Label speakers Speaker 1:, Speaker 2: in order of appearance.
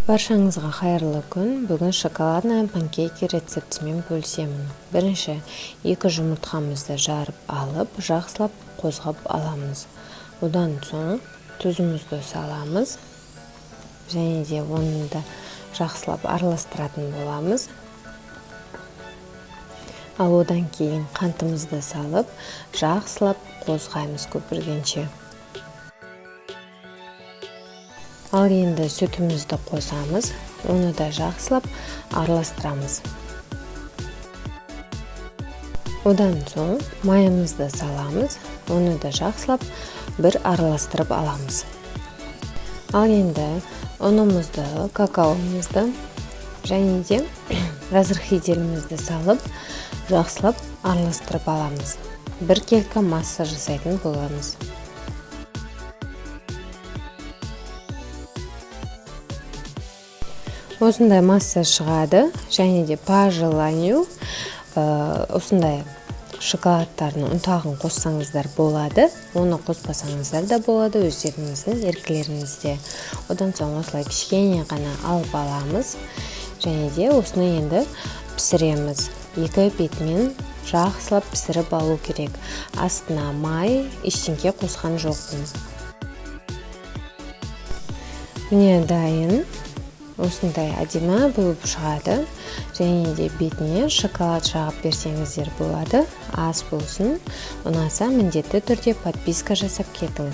Speaker 1: Баршаңызға қайырлы күн. Бүгін шоколадный панкейки рецептімен бөлісемін. Бірінші, 2 жұмыртқамызды жарып алып, жақсылап қозғап аламыз. Одан соң тұзымызды саламыз. Және де оны да жақсылап араластыратын боламыз. Ал одан кейін қантымызды салып, жақсылап қозғаймыз көпіргенше. Ал енді сүтімізді қосамыз, оны да жақсылап араластырамыз. Одан соң майымызды саламыз, оны да жақсылап бір араластырып аламыз. Ал енді ұнымызды, какаомызды және де разрыхителімізді салып, жақсылап араластырып аламыз. Бір келкі масса жасайтын боламыз. Осындай масса шығады, және де по желанию осындай шоколадтардың ұнтағын қоссаңыздар болады, оны қоспасаңыздар да болады, өздеріңіздің еркілеріңізде. Одан соң осылай кішкене ғана алып аламыз, және де осыны енді пісіреміз. Екі бетімен жақсылап пісіріп алу керек. Астына май, ештеңе қосқан жоқпын. Міне дайын. Осындай әдемі болып шығады, және де бетіне шоколад жағып берсеңіздер болады. Аз болсын, ұнаса міндетті түрде подписка жасап кетіңіз.